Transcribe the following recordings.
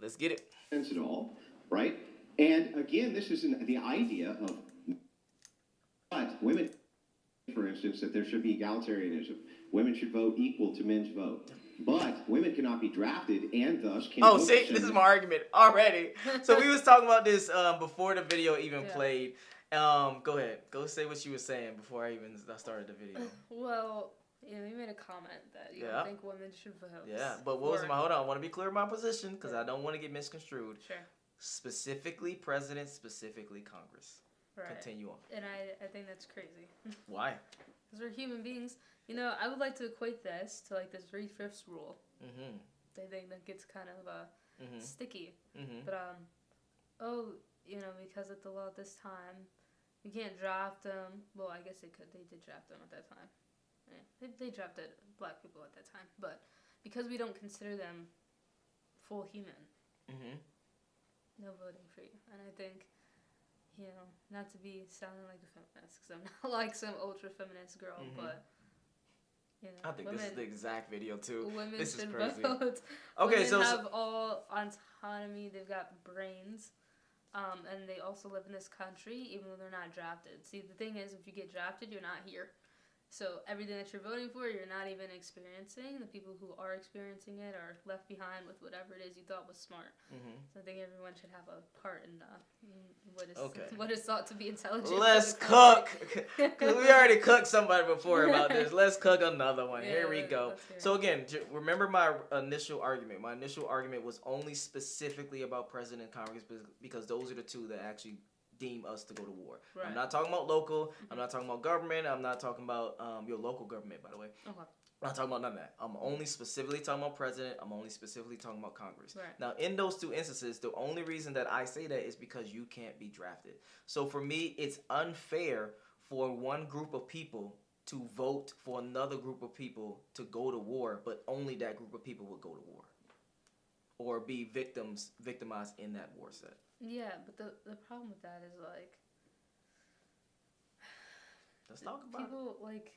Let's get it. At all, right? And again, this is the idea of but women, for instance, that there should be egalitarianism. Women should vote equal to men's vote. But women cannot be drafted and thus can Oh, vote see, this is my argument already. So we was talking about this before the video even played. Go ahead. Go say what you were saying before I even started the video. Well, you made a comment that you don't think women should vote. Yeah, but what was my, hold on, I want to be clear in my position because I don't want to get misconstrued. Sure. Specifically president, specifically Congress. Right. Continue on. And I think that's crazy. Why? Because we're human beings. You know, I would like to equate this to like the 3/5 rule. Mm-hmm. They think that gets kind of sticky. Mm-hmm. But because of the law at this time, we can't draft them. Well, I guess they could. They did draft them at that time. Yeah, they drafted black people at that time. But because we don't consider them full human, no voting for you. And I think, not to be sounding like a feminist, because I'm not like some ultra feminist girl, but. I think this is the exact video too. Women this is should crazy. vote. Okay, women have all autonomy. They've got brains, and they also live in this country, even though they're not drafted. See, the thing is, if you get drafted, you're not here. So everything that you're voting for, you're not even experiencing. The people who are experiencing it are left behind with whatever it is you thought was smart. So I think everyone should have a part in what is thought to be intelligent. Let's cook. Because we already cooked somebody before about this. Let's cook another one. Here we go. So again, remember my initial argument. My initial argument was only specifically about President and Congress because those are the two that actually deem us to go to war. Right. I'm not talking about local. I'm not talking about government. I'm not talking about your local government, by the way. Okay. I'm not talking about none of that. I'm only specifically talking about president. I'm only specifically talking about Congress. Right. Now, in those two instances, the only reason that I say that is because you can't be drafted. So for me, it's unfair for one group of people to vote for another group of people to go to war, but only that group of people will go to war or be victimized in that war set. Yeah, but the problem with that is, like... Let's talk about people, like...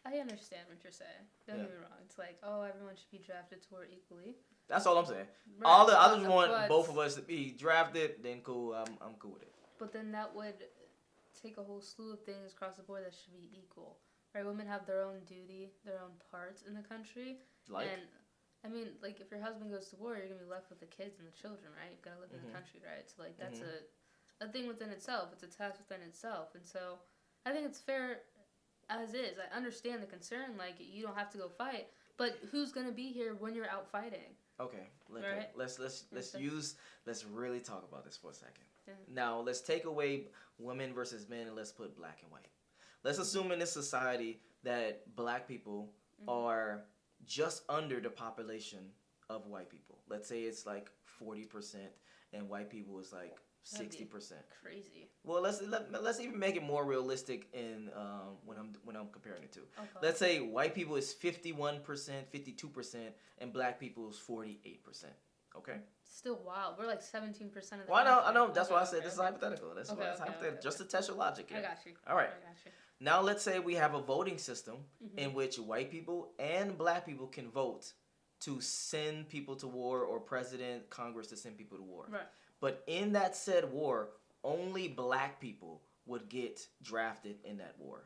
I understand what you're saying. Don't get me wrong. It's like, everyone should be drafted to war equally. That's all I'm saying. Right. I just want both of us to be drafted, then cool, I'm cool with it. But then that would take a whole slew of things across the board that should be equal. Right? Women have their own duty, their own parts in the country. Like? And... I mean, like, if your husband goes to war, you're going to be left with the kids and the children, right? You've got to live in the country, right? So, like, that's a thing within itself. It's a task within itself. And so, I think it's fair as is. I understand the concern, like, you don't have to go fight. But who's going to be here when you're out fighting? Okay. Right? Let's really talk about this for a second. Yeah. Now, let's take away women versus men and let's put black and white. Let's assume in this society that black people are just under the population of white people. Let's say it's like 40% and white people is like 60%. Crazy. Well, let's even make it more realistic in when I'm comparing the two. Okay. Let's say white people is 51%, 52%, and black people is 48%. Okay. Still wild. We're like 17% of the. Well, I know. That's why I said this is hypothetical. That's why it's hypothetical. Just to test your logic here. I got you. All right. I got you. Now let's say we have a voting system in which white people and black people can vote to send people to war or president, Congress to send people to war. Right. But in that said war, only black people would get drafted in that war.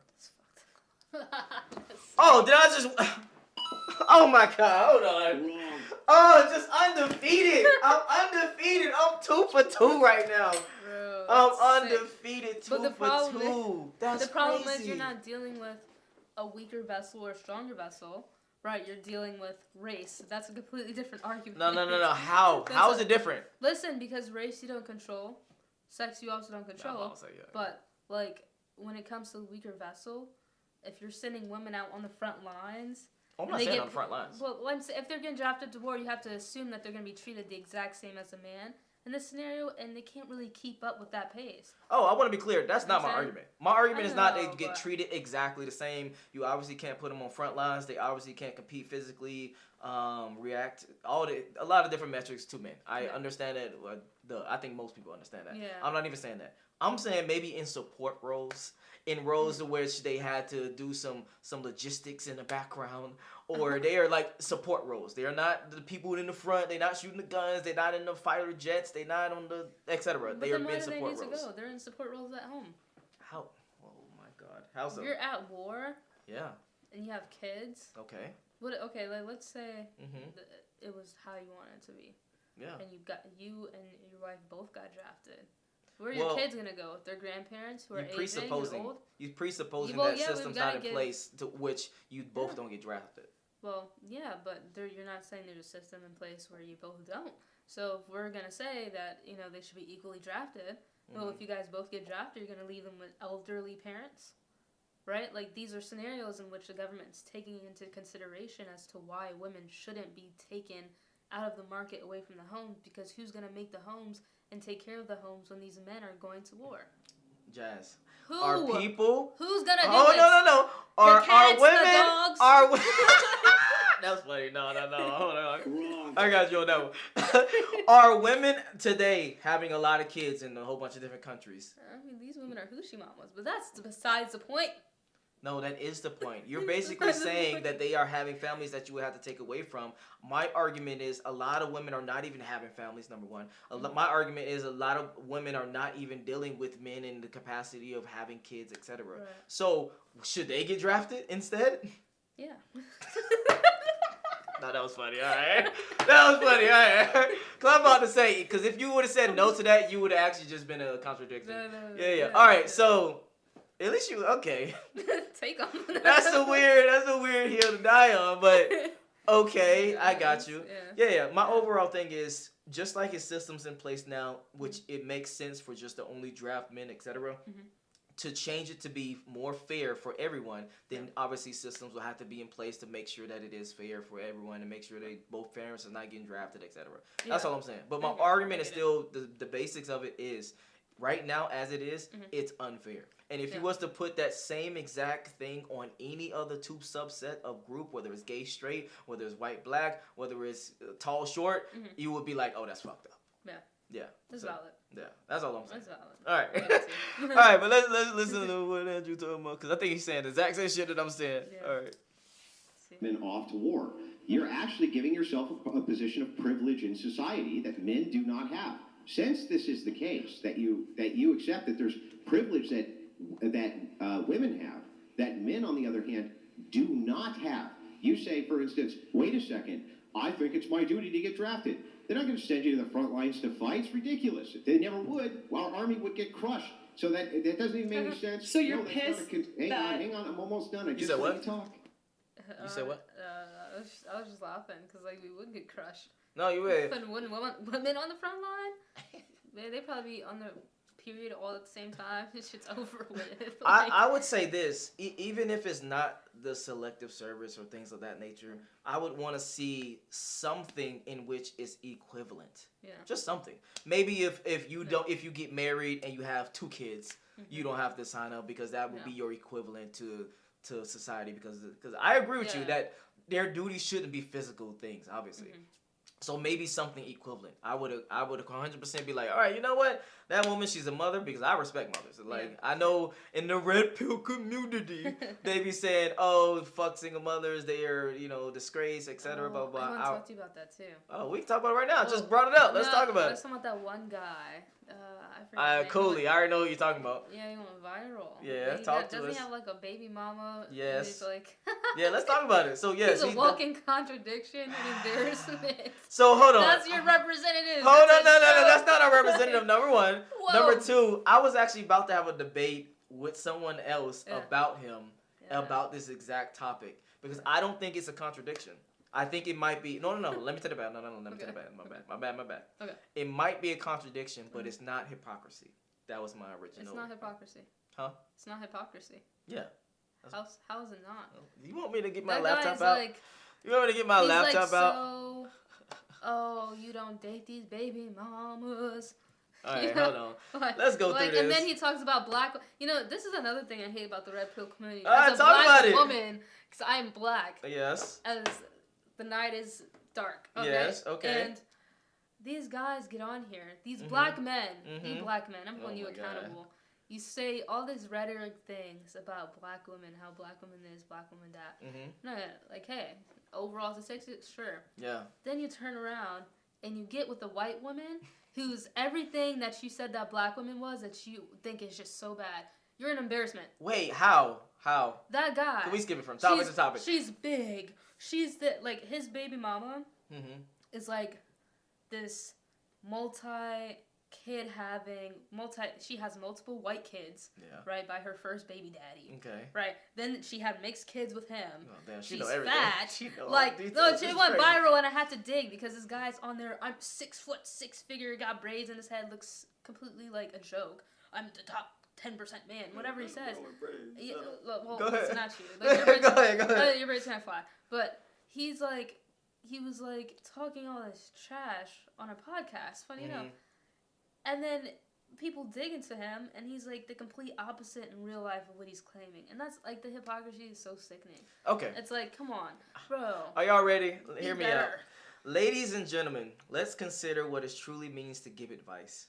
Oh, did I just... Oh my God, hold on. Oh, just undefeated. I'm undefeated. I'm 2 for 2 right now. Bro, I'm undefeated 2 for 2. That's the problem crazy. Is you're not dealing with a weaker vessel or a stronger vessel. Right, you're dealing with race. That's a completely different argument. No. How? How is it different? Listen, because race you don't control. Sex you also don't control. But, like, when it comes to a weaker vessel, if you're sending women out on the front lines... I'm not saying on the front lines. Well, if they're getting drafted to war, you have to assume that they're going to be treated the exact same as a man in this scenario, and they can't really keep up with that pace. Oh, I want to be clear. That's not my argument. My argument is not they get treated exactly the same. You obviously can't put them on front lines. They obviously can't compete physically. react, a lot of different metrics to men. I understand that. I think most people understand that. Yeah. I'm not even saying that. I'm saying maybe in support roles, in roles in which they had to do some logistics in the background, or they are like support roles. They are not the people in the front. They're not shooting the guns. They're not in the fighter jets. They're not on the etc. They are in support roles. Why do they need to go? They're in support roles at home. How? Oh my God! How so? You're at war. Yeah. And you have kids. Okay. Okay, like let's say it was how you wanted it to be. Yeah. And you and your wife both got drafted. Where are your kids gonna go? With their grandparents who are aging and old? You presupposing that system's not in place to which you both don't get drafted. Well, yeah, but you're not saying there's a system in place where you both don't. So if we're gonna say that they should be equally drafted, well, if you guys both get drafted, you're gonna leave them with elderly parents, right? Like these are scenarios in which the government's taking into consideration as to why women shouldn't be taken out of the market away from the homes, because who's gonna make the homes and take care of the homes when these men are going to war? Jazz. Who? Are people? Who's gonna do this? Oh, no. Are women? The dogs? Are That's funny. No. Hold on. I got you on that one. Are women today having a lot of kids in a whole bunch of different countries? I mean, these women are hoochie mamas, but that's besides the point. No, that is the point. You're basically saying that they are having families that you would have to take away from. My argument is a lot of women are not even having families, number one. My argument is a lot of women are not even dealing with men in the capacity of having kids, etc. Right. So, should they get drafted instead? Yeah. No, that was funny. All right. That was funny. All right. Because I'm about to say, because if you would have said no to that, you would have actually just been a contradiction. No. Yeah. All right. So, at least you okay. Take them. That's a weird hill to die on, but okay, I got you. Yeah. My overall thing is just like his systems in place now, which it makes sense for just to only draft men, etc. To change it to be more fair for everyone, then obviously systems will have to be in place to make sure that it is fair for everyone and make sure that both parents are not getting drafted, etc. That's all I'm saying. But my argument is still the basics of it is right now as it is, it's unfair. And if you was to put that same exact thing on any other two subset of group, whether it's gay, straight, whether it's white, black, whether it's tall, short, you would be like, oh, that's fucked up. Yeah. That's valid. Yeah, that's all I'm saying. That's valid. All right. All right, but let's listen to what Andrew talking about, because I think he's saying the exact same shit that I'm saying. Yeah. All right. Men off to war. You're actually giving yourself a position of privilege in society that men do not have. Since this is the case, that you accept that there's privilege that women have, that men, on the other hand, do not have. You say, for instance, wait a second, I think it's my duty to get drafted. They're not going to send you to the front lines to fight. It's ridiculous. If they never would, our army would get crushed. So that doesn't even make any sense. So you're pissed hang on, I'm almost done. You said what? Talk. You said what? I was just laughing because we would get crushed. No, you would. Putting women on the front line, they'd probably be on the period all at the same time. This shit's over with. I would say this, even if it's not the selective service or things of that nature, I would want to see something in which is equivalent. Yeah. Just something. Maybe if you if you get married and you have 2 kids, you don't have to sign up, because that would be your equivalent to society, because I agree with you that their duties shouldn't be physical things, obviously. So maybe something equivalent. I would 100% be like, all right, you know what? That woman, she's a mother, because I respect mothers. Like, I know in the red pill community, they be saying, oh, fuck single mothers, they are, disgrace, etc. Blah, blah, blah. I want to talk to you about that, too. Oh, we can talk about it right now. I just brought it up. Let's talk about it. Let's talk about that one guy. I forget. Cooley. I already know what you're talking about. Yeah, he went viral. Yeah, talk to us. Doesn't he have like a baby mama? Yes. He's like yeah, let's talk about it. So yes, he's a walking contradiction and embarrassment. So hold on. That's your representative. Hold on, no. That's not our representative. Number one. Whoa. Number two. I was actually about to have a debate with someone else about him about this exact topic, because I don't think it's a contradiction. I think it might be... No. Let me take it back. No. Let me take it back. My bad. Okay. It might be a contradiction, but it's not hypocrisy. That was my original... It's not hypocrisy. Huh? It's not hypocrisy. Yeah. How is it not? You want me to get my laptop out? You want me to get my laptop out? Oh, you don't date these baby mamas. All right, hold on. Let's go through this. And then he talks about black... this is another thing I hate about the red pill community. All right, talk about it. As a black woman, because I am black. Yes. the night is dark. Okay? Yes, okay. And these guys get on here. These black men. You black men. I'm holding you accountable. God. You say all these rhetoric things about black women, how black women this, black women that. No, like, hey, overall statistics, sure. Yeah. Then you turn around and you get with a white woman who's everything that you said that black woman was that you think is just so bad. You're an embarrassment. Wait, how? That guy. Can we skip it from topic to topic? She's big. She's like his baby mama is like this multi-kid having she has multiple white kids, right, by her first baby daddy. Okay. Right. Then she had mixed kids with him. Oh, damn, she's fat. She know like it went viral and I had to dig because this guy's on there. I'm 6 foot 6 figure, got braids in his head, looks completely like a joke. I'm the top 10% man, whatever he says. Yeah, go ahead. It's not you. Like, go ahead. Your braids can't fly. But he was like talking all this trash on a podcast, funny enough. And then people dig into him, and he's like the complete opposite in real life of what he's claiming. And that's like the hypocrisy is so sickening. Okay. It's like, come on, bro. Are y'all ready? Hear me out. Ladies and gentlemen, let's consider what it truly means to give advice.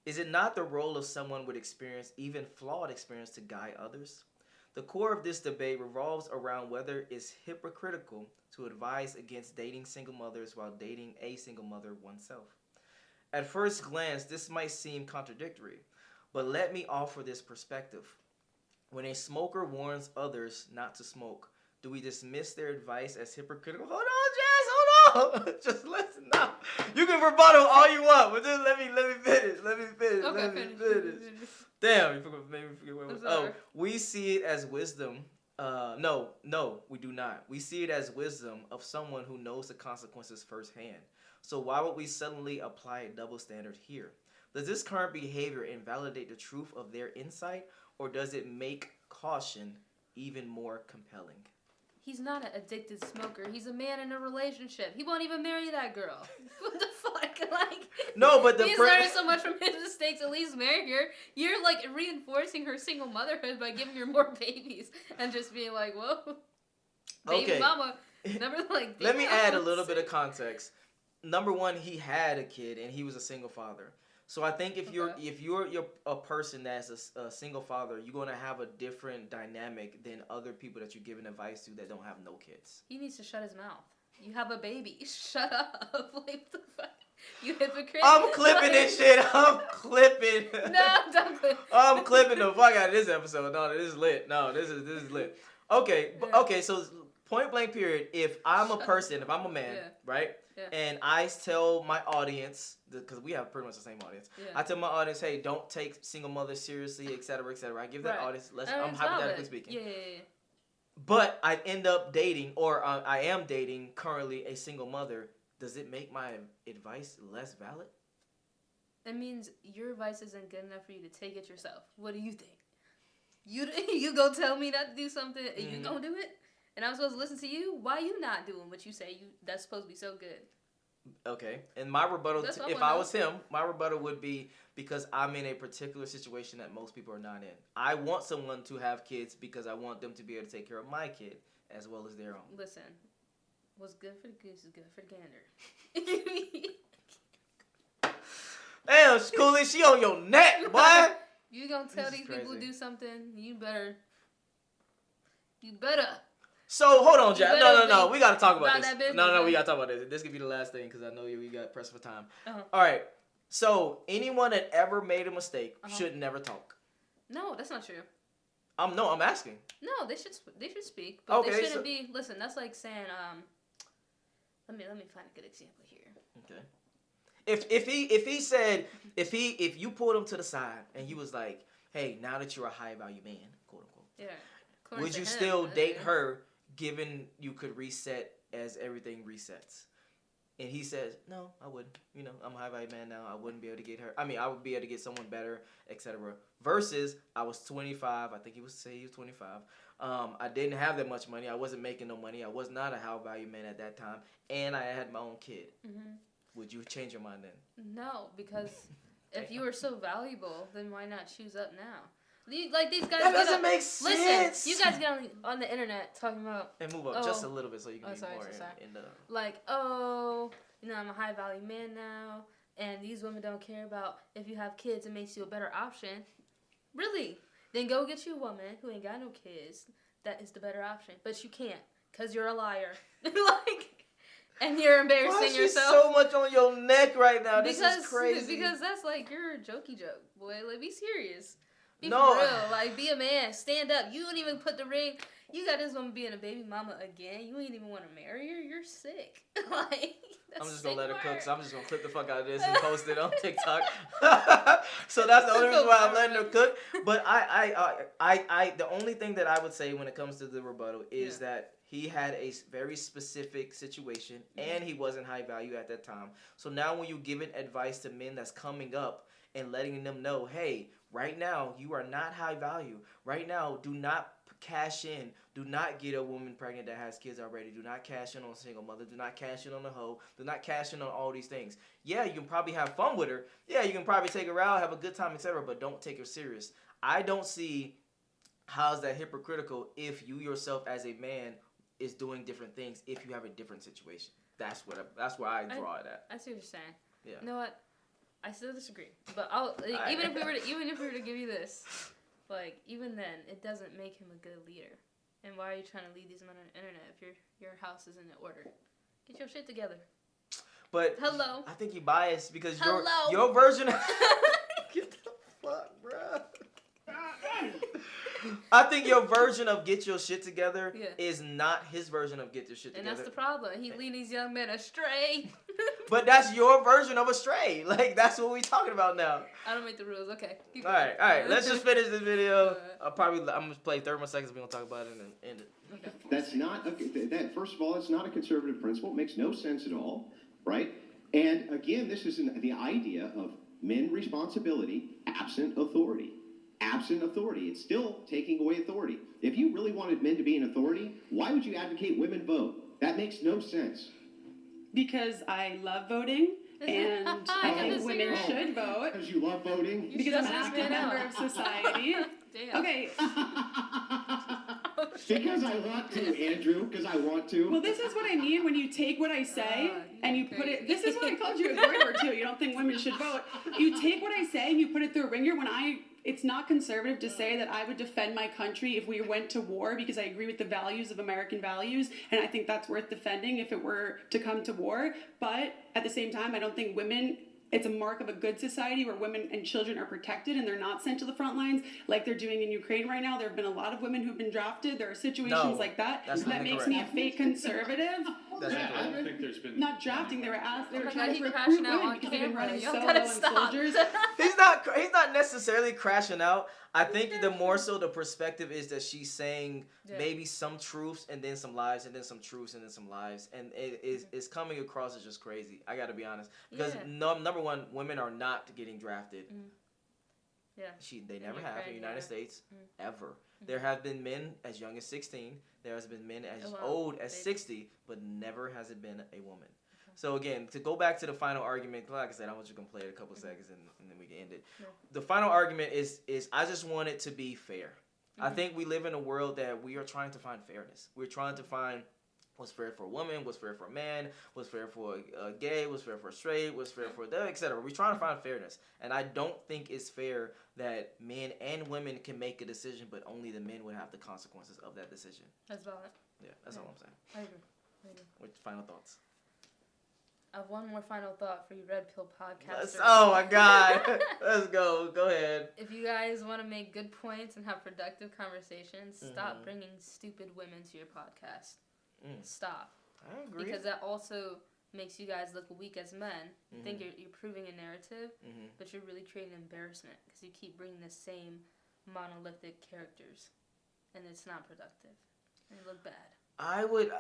Is it not the role of someone with experience, even flawed experience, to guide others? The core of this debate revolves around whether it's hypocritical to advise against dating single mothers while dating a single mother oneself. At first glance, this might seem contradictory, but let me offer this perspective. When a smoker warns others not to smoke, do we dismiss their advice as hypocritical? Hold on, Jazz, hold on. Just listen now. You can rebuttal all you want, but just let me finish. Okay, finish. Damn, you made me forget what it was. Oh, we see it as wisdom. No, we do not. We see it as wisdom of someone who knows the consequences firsthand. So why would we suddenly apply a double standard here? Does this current behavior invalidate the truth of their insight, or does it make caution even more compelling? He's not an addicted smoker. He's a man in a relationship. He won't even marry that girl. What the fuck? Like, no, but he's learned so much from his mistakes. At least marry her. You're like reinforcing her single motherhood by giving her more babies and just being like, whoa, baby mama. Never like. Let me add a little bit of context. Number one, he had a kid and he was a single father. So I think if you're a person that's a single father, you're gonna have a different dynamic than other people that you're giving advice to that don't have no kids. He needs to shut his mouth. You have a baby. Shut up. Like, what the fuck? You hypocrite. I'm clipping this shit. I'm clipping. No, don't clip. I'm clipping the fuck out of this episode. No, this is lit. No, this is lit. Okay, yeah. Okay. So point blank period. If I'm a person, if I'm a man, right? Yeah. And I tell my audience, because we have pretty much the same audience, I tell my audience, hey, don't take single mothers seriously, et cetera, et cetera. I give that audience, I'm hypothetically speaking. Yeah. But I end up dating, or I am dating currently a single mother. Does it make my advice less valid? It means your advice isn't good enough for you to take it yourself. What do you think? You go tell me not to do something, and you gonna do it? And I'm supposed to listen to you? Why you not doing what you say that's supposed to be so good? Okay. And my rebuttal, if I was him, my rebuttal would be because I'm in a particular situation that most people are not in. I want someone to have kids because I want them to be able to take care of my kid as well as their own. Listen, what's good for the goose is good for the gander. Damn, Schoolie, she on your neck, boy. You gonna tell these people to do something, you better. So, hold on, Jack. No. We got to talk about this. No, we got to talk about this. This could be the last thing because I know we got pressed for time. Uh-huh. All right. So, anyone that ever made a mistake should never talk. No, that's not true. No, I'm asking. No, they should speak, but they shouldn't be. Listen, that's like saying let me find a good example here. Okay. If you pulled him to the side and he was like, "Hey, now that you're a high value man, quote unquote." Yeah. Would you still date her given you could reset as everything resets? And he says, no, I wouldn't. You know, I'm a high value man now. I wouldn't be able to get her. I mean, I would be able to get someone better, etc. Versus, I was 25. I think he was 25. I didn't have that much money. I wasn't making no money. I was not a high value man at that time. And I had my own kid. Mm-hmm. Would you change your mind then? No, because if you were so valuable, then why not choose up now? Like these guys. That doesn't make sense. Listen, you guys get on the internet talking about. And move up just a little bit so you can be more in the. Like, I'm a high value man now, and these women don't care about if you have kids. It makes you a better option. Really? Then go get you a woman who ain't got no kids. That is the better option, but you can't because you're a liar. And you're embarrassing yourself. So much on your neck right now. This is crazy. Because that's like you're a jokey joke, boy. Like, be serious. Be for real. Like, be a man. Stand up. You don't even put the ring. You got this woman being a baby mama again. You ain't even want to marry her. You're sick. Like, I'm just gonna let her cook. So I'm just gonna clip the fuck out of this and post it on TikTok. So that's the only reason why I'm letting her cook. But the only thing that I would say when it comes to the rebuttal is that he had a very specific situation and he wasn't high value at that time. So now when you giving advice to men that's coming up and letting them know, hey, right now you are not high value. Right now, do not cash in. Do not get a woman pregnant that has kids already. Do not cash in on a single mother. Do not cash in on a hoe. Do not cash in on all these things. Yeah, you can probably have fun with her. Yeah, you can probably take her out, have a good time, etc. But don't take her serious. I don't see how's that hypocritical if you yourself as a man is doing different things if you have a different situation. That's where I draw it at. I see what you're saying. Yeah. You know what? I still disagree. But even if we were to give you this, like, even then, it doesn't make him a good leader. And why are you trying to lead these men on the internet if your house isn't in order? Get your shit together. But hello. I think you biased because your version of get the fuck, bro. I think your version of get your shit together is not his version of get your shit together. And that's the problem. He lead these young men astray. But that's your version of astray. Like, that's what we talking about now. I don't make the rules. Okay. All right. Let's just finish this video. I'm gonna play 30 more seconds. We're gonna talk about it and then end it. Okay. That's not that. First of all, it's not a conservative principle. It makes no sense at all, right? And again, this is the idea of men responsibility absent authority. Absent authority. It's still taking away authority. If you really wanted men to be an authority, why would you advocate women vote? That makes no sense. Because I love voting, and I think women should vote. Because you love voting? Because I'm an active member of society. Damn. Okay. Because I want to, Andrew. Because I want to. Well, this is what I mean when you take what I say and you put it. This is what I called you a voiver too. You don't think women should vote. You take what I say and you put it through a ringer. It's not conservative to say that I would defend my country if we went to war because I agree with the values of American values, and I think that's worth defending if it were to come to war. But at the same time, I don't think it's a mark of a good society where women and children are protected and they're not sent to the front lines like they're doing in Ukraine right now. There have been a lot of women who've been drafted. There are situations like that. That makes me a fake conservative. I don't think there's been... Not drafting. They were trying to recruit crashing out women on because they've been camera. running Y'all solo gotta and stop. soldiers. He's not necessarily crashing out. I think the more so the perspective is that she's saying maybe some truths and then some lies and then some truths and then some lies, and it's coming across as just crazy. I got to be honest because number one, women are not getting drafted. Yeah. They never have in the United States ever. There have been men as young as 16. There has been men as old as 60, but never has it been a woman. So again, to go back to the final argument, like I said, I want you to play it a couple seconds and then we can end it. Yeah. The final argument is I just want it to be fair. I think we live in a world that we are trying to find fairness. We're trying to find what's fair for a woman, what's fair for a man, what's fair for a gay, what's fair for a straight, what's fair for the, etc. We're trying to find fairness. And I don't think it's fair that men and women can make a decision, but only the men would have the consequences of that decision. That's valid. Yeah, that's all I'm saying. I agree. What's final thoughts? I have one more final thought for you Red Pill podcasters. Oh my God. Let's go. Go ahead. If you guys want to make good points and have productive conversations, stop bringing stupid women to your podcast. Stop. I agree. Because that also makes you guys look weak as men. You think you're proving a narrative, but you're really creating embarrassment because you keep bringing the same monolithic characters, and it's not productive. And you look bad.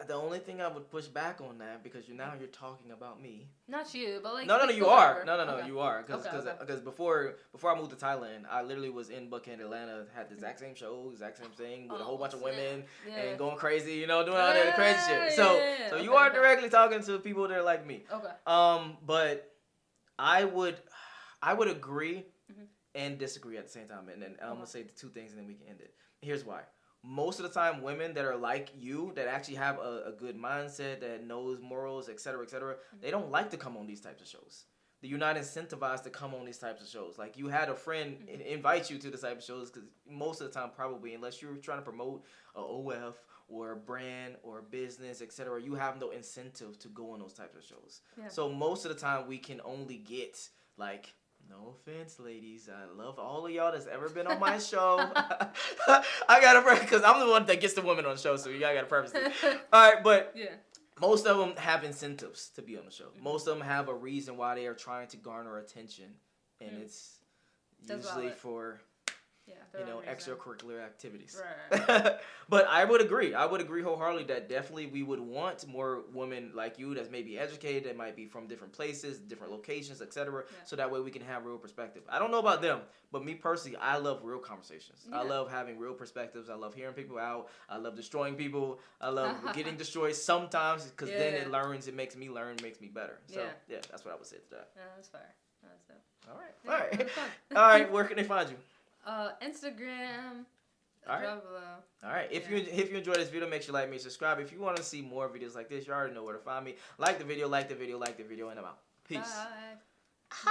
The only thing I would push back on that, because you're talking about me. Not you, but like. No, you are. No, okay. you are. Because before I moved to Thailand, I literally was in Buckhead, Atlanta, had the exact same show, exact same thing, with a whole bunch of women and going crazy, doing all that crazy shit. So you are directly talking to people that are like me. Okay. But I would agree and disagree at the same time. And then I'm going to say the two things and then we can end it. Here's why. Most of the time, women that are like you, that actually have a good mindset, that knows morals, etc., they don't like to come on these types of shows. You're not incentivized to come on these types of shows. Like, you had a friend invite you to this type of shows because most of the time, probably, unless you're trying to promote a OF or a brand or a business, etc., you have no incentive to go on those types of shows. Yeah. So most of the time, we can only get, like, no offense, ladies. I love all of y'all that's ever been on my show. I got to preface, because I'm the one that gets the women on the show, so you got to preface it. All right, but most of them have incentives to be on the show. Most of them have a reason why they are trying to garner attention, and it's usually for extracurricular activities. Right. But I would agree wholeheartedly that definitely we would want more women like you that's maybe educated, that might be from different places, different locations, etc. So that way we can have real perspective. I don't know about them, but me personally, I love real conversations. I love having real perspectives. I love hearing people out. I love destroying people. I love getting destroyed sometimes because then it makes me learn, makes me better. So that's what I would say to that. Yeah, that's fair. That's dope. All right. All right, where can they find you? Instagram. All right. All right. If you enjoyed this video, make sure you like me, subscribe. If you want to see more videos like this, you already know where to find me. Like the video, and I'm out. Peace. Bye.